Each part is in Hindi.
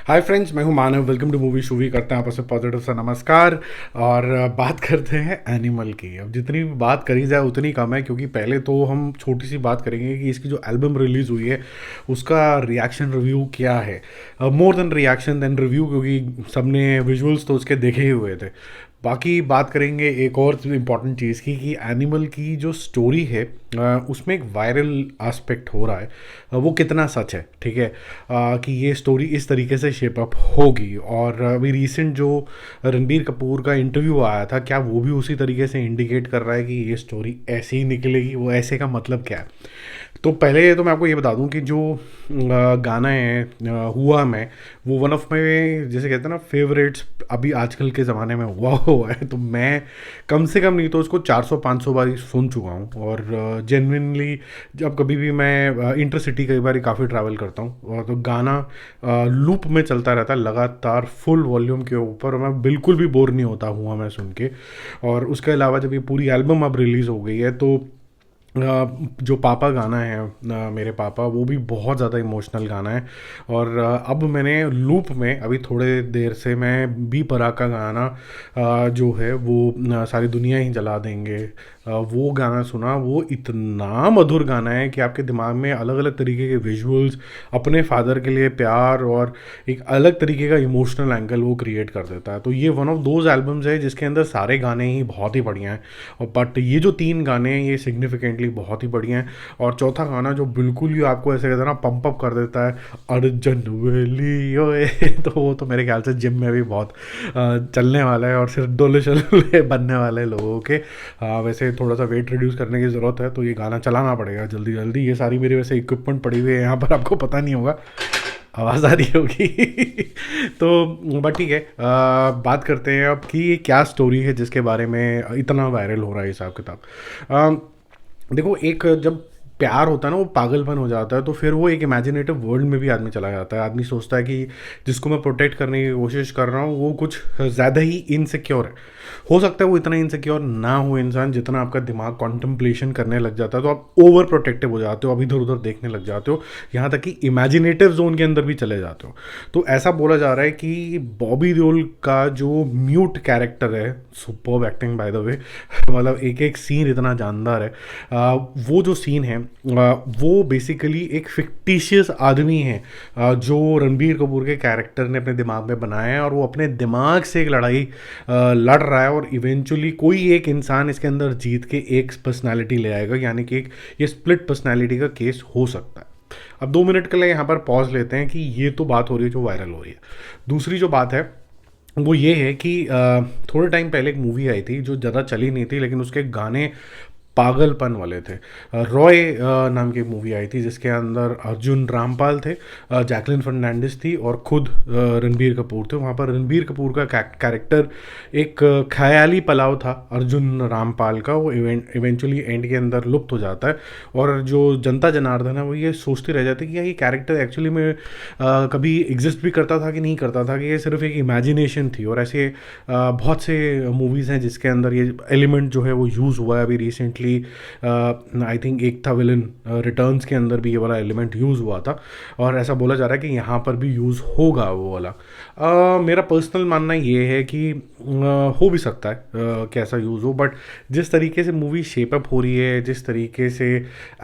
हाय फ्रेंड्स, मैं हूं Manav. Welcome to Movie Shoovi. करते हैं आपस में पॉजिटिव सा नमस्कार। और बात करते हैं एनिमल की। अब जितनी भी बात करी जाए उतनी कम है, क्योंकि पहले तो हम छोटी सी बात करेंगे कि इसकी जो एल्बम रिलीज़ हुई है उसका रिएक्शन रिव्यू क्या है। More than reaction then review, क्योंकि सबने विजुअल्स तो उसके देखे ही हुए थे। बाकी बात करेंगे एक और इम्पॉर्टेंट चीज़ की, कि एनिमल की जो स्टोरी है उसमें एक वायरल एस्पेक्ट हो रहा है। वो कितना सच है, ठीक है। कि ये स्टोरी इस तरीके से शेप अप होगी। और अभी रिसेंट जो रणबीर कपूर का इंटरव्यू आया था, क्या वो भी उसी तरीके से इंडिकेट कर रहा है कि ये स्टोरी ऐसे ही निकलेगी। वो ऐसे का मतलब क्या है? तो पहले तो मैं आपको ये बता दूं कि जो गाना है हुआ मैं, वो वन ऑफ माई, जैसे कहते हैं ना, फेवरेट्स अभी आजकल के ज़माने में हुआ है। तो मैं कम से कम नहीं तो उसको 400-500 बार सुन चुका हूँ। और जेन्युइनली जब कभी भी मैं इंटरसिटी कई बार काफ़ी ट्रैवल करता हूँ, और तो गाना लूप में चलता रहता है लगातार फुल वॉल्यूम के ऊपर, और मैं बिल्कुल भी बोर नहीं होता हुआ मैं सुन के। और उसके अलावा जब ये पूरी एल्बम अब रिलीज़ हो गई है, तो जो पापा गाना है, मेरे पापा, वो भी बहुत ज़्यादा इमोशनल गाना है। और अब मैंने लूप में अभी थोड़े देर से मैं बी पराग का गाना जो है वो सारी दुनिया ही जला देंगे, वो गाना सुना। वो इतना मधुर गाना है कि आपके दिमाग में अलग अलग तरीके के विजुअल्स, अपने फादर के लिए प्यार और एक अलग तरीके का इमोशनल एंगल वो क्रिएट कर देता है। तो ये वन ऑफ दोज एल्बम्स है जिसके अंदर सारे गाने ही बहुत ही बढ़िया हैं। और बट ये जो 3 गाने हैं ये सिग्निफिकेंटली बहुत ही बढ़िया हैं। और चौथा गाना जो बिल्कुल ही आपको ऐसे कहते हैं ना, पंप अप कर देता है, अर्जन वेली ओए तो वो तो मेरे ख्याल से जिम में भी बहुत चलने वाला है, और सिर्फ डोले शोले बनने वाले लोगों के। वैसे थोड़ा सा वेट रिड्यूस करने की ज़रूरत है, तो ये गाना चलाना पड़ेगा जल्दी जल्दी। ये सारी मेरी वैसे इक्विपमेंट पड़ी हुई है यहाँ पर, आपको पता नहीं होगा, आवाज़ आ रही होगी तो बट ठीक है। बात करते हैं अब कि ये क्या स्टोरी है जिसके बारे में इतना वायरल हो रहा है हिसाब किताब। देखो, एक जब प्यार होता है ना, वो पागलपन हो जाता है, तो फिर वो एक इमेजिनेटिव वर्ल्ड में भी आदमी चला जाता है। आदमी सोचता है कि जिसको मैं प्रोटेक्ट करने की कोशिश कर रहा हूँ वो कुछ ज़्यादा ही इनसिक्योर है। हो सकता है वो इतना इनसिक्योर ना हो इंसान, जितना आपका दिमाग कॉन्टम्पलेशन करने लग जाता है तो आप ओवर प्रोटेक्टिव हो जाते हो, अब इधर उधर देखने लग जाते हो, यहाँ तक कि इमेजिनेटिव जोन के अंदर भी चले जाते हो। तो ऐसा बोला जा रहा है कि बॉबी देओल का जो म्यूट कैरेक्टर है, superb acting by the way, मतलब एक एक सीन इतना जानदार है। वो जो सीन है वो बेसिकली एक फिक्टिशियस आदमी है जो रणबीर कपूर के कैरेक्टर ने अपने दिमाग में बनाया है, और वो अपने दिमाग से एक लड़ाई लड़ रहा है, और इवेंचुअली कोई एक इंसान इसके अंदर जीत के एक पर्सनालिटी ले आएगा, यानी कि एक ये स्प्लिट पर्सनालिटी का केस हो सकता है। अब 2 मिनट के लिए यहाँ पर पॉज लेते हैं कि ये तो बात हो रही है जो वायरल हो रही है। दूसरी जो बात है वो ये है कि थोड़े टाइम पहले एक मूवी आई थी जो ज़्यादा चली नहीं थी, लेकिन उसके गाने पागलपन वाले थे। रॉय नाम की मूवी आई थी जिसके अंदर अर्जुन रामपाल थे, जैकलिन फर्नांडिस थी, और खुद रणबीर कपूर थे। वहाँ पर रणबीर कपूर का कैरेक्टर एक ख्याली पलाव था अर्जुन रामपाल का, वो इवेंचुअली एंड के अंदर लुप्त हो जाता है। और जो जनता जनार्दन है वो ये सोचती रह जाती है कि यार ये कैरेक्टर एक्चुअली में कभी एग्जिस्ट भी करता था कि नहीं करता था, कि ये सिर्फ एक इमेजिनेशन थी। और ऐसे बहुत से मूवीज़ हैं जिसके अंदर ये एलिमेंट जो है वो यूज़ हुआ है। अभी रिसेंटली आई थिंक एक था विलन रिटर्न्स के अंदर भी ये वाला एलिमेंट यूज़ हुआ था, और ऐसा बोला जा रहा है कि यहाँ पर भी यूज़ होगा वो वाला। मेरा पर्सनल मानना ये है कि हो भी सकता है कैसा यूज़ हो, बट जिस तरीके से मूवी शेप अप हो रही है, जिस तरीके से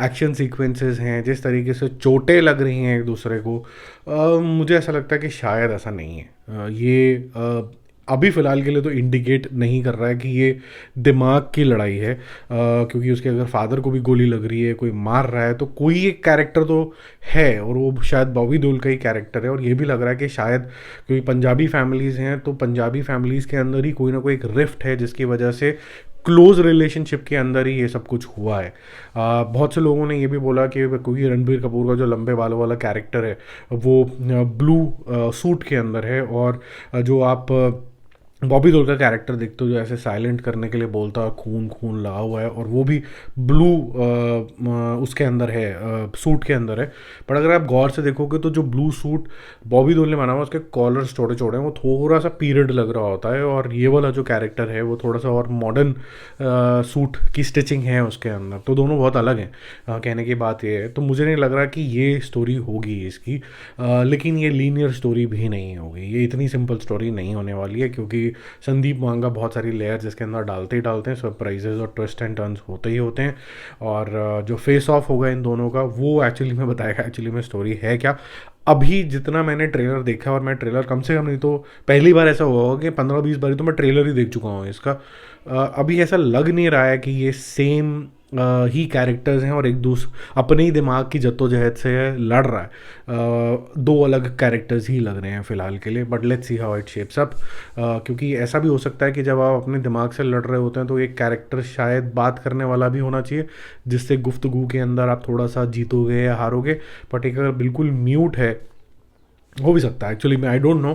एक्शन सीक्वेंसेस हैं, जिस तरीके से चोटें लग रही हैं एक दूसरे को, मुझे ऐसा लगता है कि शायद ऐसा नहीं है। ये अभी फ़िलहाल के लिए तो इंडिकेट नहीं कर रहा है कि ये दिमाग की लड़ाई है, क्योंकि उसके अगर फादर को भी गोली लग रही है, कोई मार रहा है, तो कोई एक कैरेक्टर तो है, और वो शायद बॉबी देओल का ही कैरेक्टर है। और ये भी लग रहा है कि शायद, क्योंकि पंजाबी फैमिलीज़ हैं, तो पंजाबी फैमिलीज़ के अंदर ही कोई ना कोई एक रिफ्ट है जिसकी वजह से क्लोज रिलेशनशिप के अंदर ही ये सब कुछ हुआ है। बहुत से लोगों ने ये भी बोला कि क्योंकि रणबीर कपूर का जो लंबे बालों वाला कैरेक्टर है वो ब्लू सूट के अंदर है, और जो आप बॉबी देओल का कैरेक्टर देखते हो जो ऐसे साइलेंट करने के लिए बोलता है, खून खून लगा हुआ है, और वो भी ब्लू उसके अंदर है, सूट के अंदर है। पर अगर आप गौर से देखोगे तो जो ब्लू सूट बॉबी देओल ने बना हुआ उसके कॉलर्स छोटे छोटे हैं, वो थोड़ा सा पीरियड लग रहा होता है, और ये वाला जो कैरेक्टर है वो थोड़ा सा और मॉडर्न सूट की स्टिचिंग है उसके अंदर, तो दोनों बहुत अलग हैं। कहने की बात ये है, तो मुझे नहीं लग रहा कि ये स्टोरी होगी इसकी। लेकिन ये लीनियर स्टोरी भी नहीं होगी, ये इतनी सिंपल स्टोरी नहीं होने वाली है, क्योंकि संदीप मांगा बहुत सारी लेयर्स इसके अंदर डालते ही डालते हैं, सरप्राइजेज और ट्विस्ट एंड टर्न्स होते ही होते हैं। और जो फेस ऑफ होगा इन दोनों का वो एक्चुअली में बताएगा एक्चुअली में स्टोरी है क्या। अभी जितना मैंने ट्रेलर देखा, और मैं ट्रेलर कम से कम नहीं तो पहली बार ऐसा हुआ होगा कि 15-20 बारी तो मैं ट्रेलर ही देख चुका हूँ इसका। अभी ऐसा लग नहीं रहा है कि ये सेम ही कैरेक्टर्स हैं और एक दूसरे अपने ही दिमाग की जद्दोजहद से लड़ रहा है। दो अलग कैरेक्टर्स ही लग रहे हैं फ़िलहाल के लिए, but let's see how it shapes up. क्योंकि ऐसा भी हो सकता है कि जब आप अपने दिमाग से लड़ रहे होते हैं तो एक कैरेक्टर शायद बात करने वाला भी होना चाहिए, जिससे गुफ्तगू के अंदर आप थोड़ा सा जीतोगे या हारोगे। बट एक अगर बिल्कुल म्यूट है, हो भी सकता है एक्चुअली में, आई डोंट नो।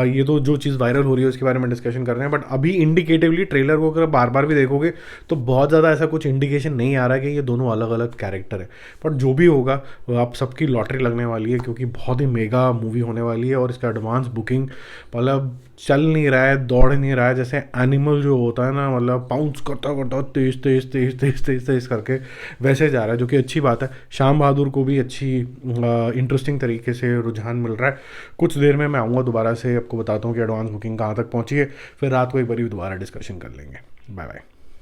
ये तो जो चीज़ वायरल हो रही है उसके बारे में डिस्कशन कर रहे हैं, बट अभी इंडिकेटिवली ट्रेलर को अगर बार बार भी देखोगे तो बहुत ज़्यादा ऐसा कुछ इंडिकेशन नहीं आ रहा है कि ये दोनों अलग अलग कैरेक्टर है। पर जो भी होगा वो आप सबकी लॉटरी लगने वाली है, क्योंकि बहुत ही मेगा मूवी होने वाली है, और इसका एडवांस बुकिंग मतलब चल नहीं रहा है, दौड़ नहीं रहा है, जैसे एनिमल जो होता है ना, मतलब पाउंस करता करता तेज तेज तेज तेज तेज तेज करके वैसे जा रहा है, जो कि अच्छी बात है। श्याम बहादुर को भी अच्छी इंटरेस्टिंग तरीके से रुझान मिल रहा है। कुछ देर में मैं आऊँगा दोबारा से, आपको बताता हूँ कि एडवांस बुकिंग कहाँ तक पहुँची है, फिर रात को एक बार दोबारा डिस्कशन कर लेंगे। Bye bye.